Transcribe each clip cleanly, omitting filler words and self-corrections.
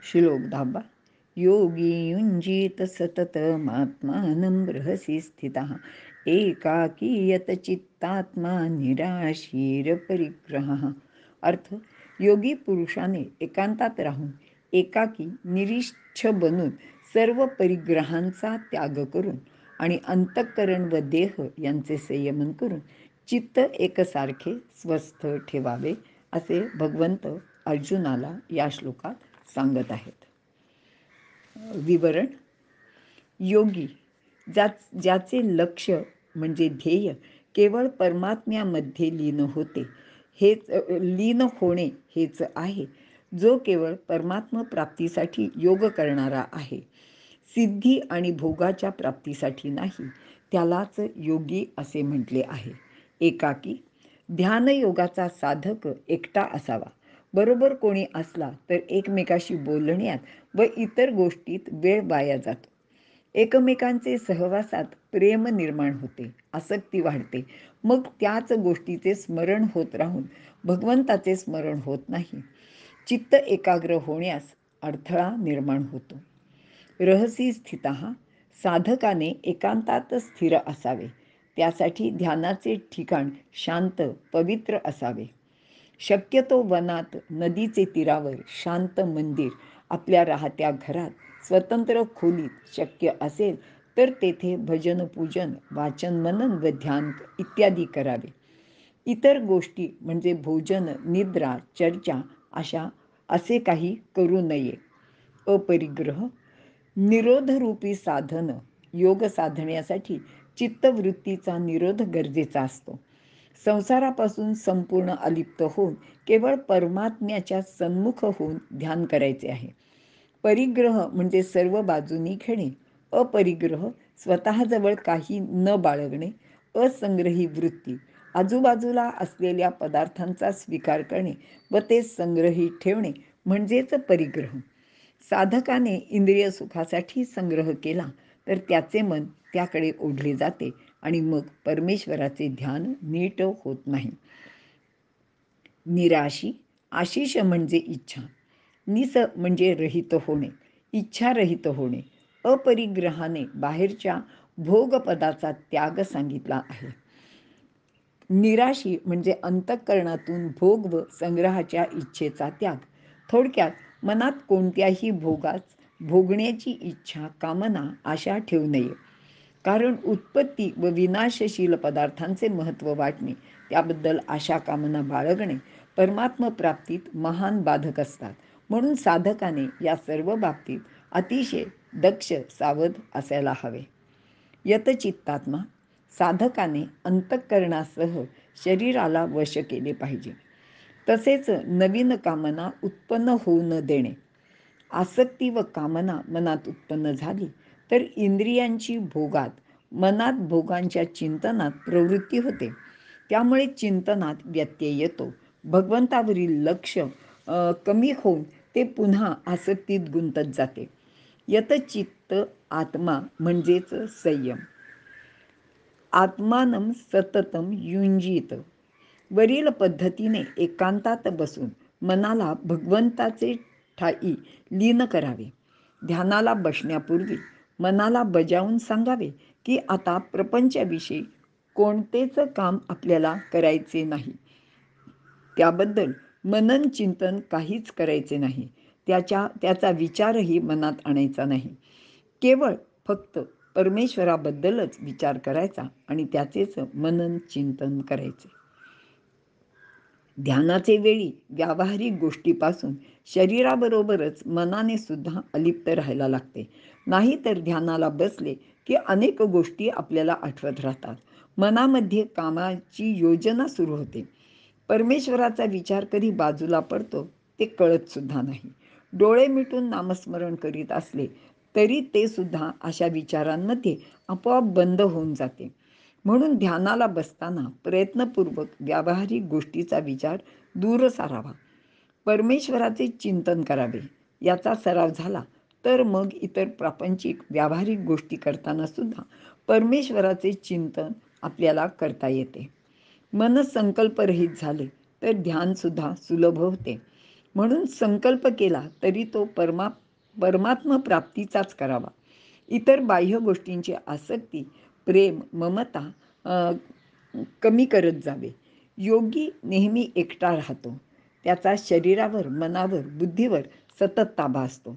श्लोक 10. योगी युञ्जीत सततमात्मानं रहसि स्थितः एकाकी चित्तात्मा निराशीरपरिग्रहः. अर्थ, योगी पुरुषाने एकांतात राहून एकाकी निरीच्छ बनून सर्व परिग्रहांचा त्याग करून आणि अंतःकरण व देह यांचे संयमन करून चित्त एकसारखे स्वस्थ ठेवावे, असे भगवंत अर्जुनाला या श्लोकात सांगत आहेत. विवरण. योगी ज्याचे लक्ष म्हणजे ध्येय केवळ परमात्म्यामध्ये लीन होणे हेच आहे, जो केवळ परमात्म प्राप्तीसाठी योग करणारा आहे, सिद्धी आणि भोगाच्या प्राप्तीसाठी नाही, त्यालाच योगी असे म्हटले आहे. एकाकी. ध्यानयोगाचा साधक एकटा असावा. बरोबर कोणी असला तर एकमेकाशी बोलण्यात व इतर गोष्टीत वेळ वाया जातो. एकमेकांचे सहवासात प्रेम निर्माण होते, आसक्ती वाढते, मग त्याच गोष्टीचे स्मरण होत राहून भगवंताचे स्मरण होत नाही. चित्त एकाग्र होण्यास अडथळा निर्माण होतो. रहसी स्थितः. साधकाने एकांतात स्थिर असावे. त्यासाठी ध्यानाचे ठिकाण शांत पवित्र असावे. शक्यतो वनात, नदीचे तीरावर शांत मंदिर, आपल्या राहत्या घरात, स्वतंत्र खोलीत शक्य असेल तर तेथे भजन पूजन, वाचन मनन व ध्यान इत्यादी करावे. इतर गोष्टी म्हणजे भोजन, निद्रा, चर्चा असे काही करू नये. अपरिग्रह. निरोधरूपी साधन. योग साधण्यासाठी चित्तवृत्तीचा निरोध गरजेचा असतो. संसारापासून संपूर्ण अलिप्त होऊन केवळ परमात्म्याच्या सन्मुख होऊन ध्यान करायचे आहे. परिग्रह म्हणजे सर्व बाजूनी घेणे. अपरिग्रह स्वतःजवळ काही न बाळगणे, असंग्रही वृत्ती, आजूबाजूला असलेल्या पदार्थांचा स्वीकार करणे व ते संग्रही ठेवणे म्हणजेच परिग्रह. साधकाने इंद्रिय सुखासाठी संग्रह केला तर त्याचे मन त्याकडे ओढले जाते आणि मग परमेश्वराचे ध्यान नीट होत नाही. निराशी. आशिष म्हणजे इच्छा. निस म्हणजे रहित होणे, इच्छारहित होणे. अपरिग्रहाने बाहेरच्या भोगपदाचा त्याग सांगितला आहे. निराशी म्हणजे अंतःकरणातून भोग व संग्रहाच्या इच्छेचा त्याग. थोडक्यात मनात कोणत्याही भोगण्याची इच्छा, कामना, आशा ठेवू नये. कारण उत्पत्ती व विनाशशील पदार्थांचे महत्त्व वाटणे, त्याबद्दल आशा कामना बाळगणे परमात्म प्राप्तीत महान बाधक असतात. म्हणून साधकाने या सर्व बाबतीत अतिशय दक्ष सावध असायला हवे. यतचित्तात्मा. साधकाने अंतःकरणासह शरीराला वश केले पाहिजे. तसेच नवीन कामना उत्पन्न होऊ न देणे. आसक्ती व कामना मनात उत्पन्न झाली तर इंद्रियांची भोगात, मनात भोगांच्या चिंतनात प्रवृत्ती होते. त्यामुळे चिंतनात व्यत्यय येतो. भगवंतावरील लक्ष कमी होऊन ते पुन्हा आसक्तीत गुंतत जाते. यतचित्त आत्मा म्हणजेच संयम. आत्मानं सततम युंजीत. वरील पद्धतीने एकांतात बसून मनाला भगवंताचे ठाई लीन करावे. ध्यानाला बसण्यापूर्वी मनाला बजावून सांगावे की आता प्रपंचाविषयी कोणतेच काम आपल्याला करायचे नाही. त्याबद्दल मनन चिंतन काहीच करायचे नाही. त्याचा विचारही मनात आणायचा नाही. केवळ फक्त परमेश्वराबद्दलच विचार करायचा आणि त्याचेच मनन चिंतन करायचे. ध्यानाचे वेळी व्यावहारिक गोष्टीपासून शरीराबरोबरच मनाने सुद्धा अलिप्त राहायला लागते. नाही तर ध्यानाला बसले की अनेक गोष्टी आपल्याला आठवत राहतात. मनामध्ये कामाची योजना सुरू होते. परमेश्वराचा विचार कधी बाजूला पडतो ते कळत सुद्धा नाही. डोळे मिटून नामस्मरण करीत असले तरी ते सुद्धा अशा विचारांमध्ये आपोआप बंद होऊन जाते. म्हणून ध्यानाला बसताना प्रयत्नपूर्वक व्यावहारिक गोष्टीचा विचार दूर सारावा. परमेश्वराचे चिंतन करावे. याचा सराव झाला तर मग इतर प्रापंचिक व्यावहारिक गोष्टी करताना सुद्धा परमेश्वराचे चिंतन आपल्याला करता येते. मन संकल्परहित झाले तर ध्यानसुद्धा सुलभ होते. म्हणून संकल्प केला तरी तो परमात्म प्राप्तीचाच करावा. इतर बाह्य गोष्टींची आसक्ती, प्रेम, ममता कमी करत जावे. योगी नेहमी एकटा राहतो. त्याचा शरीरावर, मनावर, बुद्धीवर सतत ताबा असतो.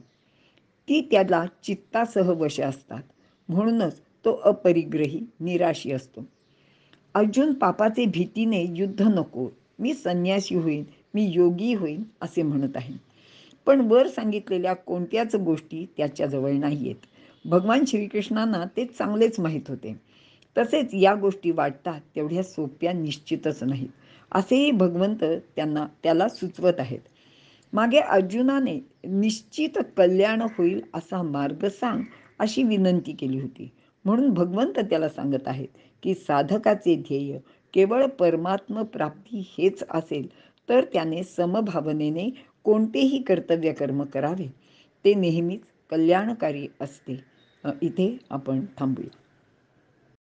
ती त्याला चित्तासह वश असतात. म्हणूनच तो अपरिग्रही, निराशी असतो. अर्जुन पापाचे भीतीने युद्ध नको, मी संन्यासी होईन, मी योगी होईन असे म्हणत आहे. पण वर सांगितलेल्या कोणत्याच गोष्टी त्याच्याजवळ नाही आहेत. भगवान श्रीकृष्णांना ते चांगलेच माहीत होते. तसेच या गोष्टी वाटतात तेवढ्या सोप्या निश्चितच नाहीत, असेही भगवंत त्याला सुचवत आहेत. मागे अर्जुनाने निश्चित कल्याण होईल असा मार्ग सांग अशी विनंती केली होती. म्हणून भगवंत त्याला सांगत आहेत की साधकाचे ध्येय केवळ परमात्म प्राप्ती हेच असेल तर त्याने समभावनेने कोणतेही कर्तव्य कर्म करावे. ते नेहमीच कल्याणकारी असते. इथे आपण थांबूया.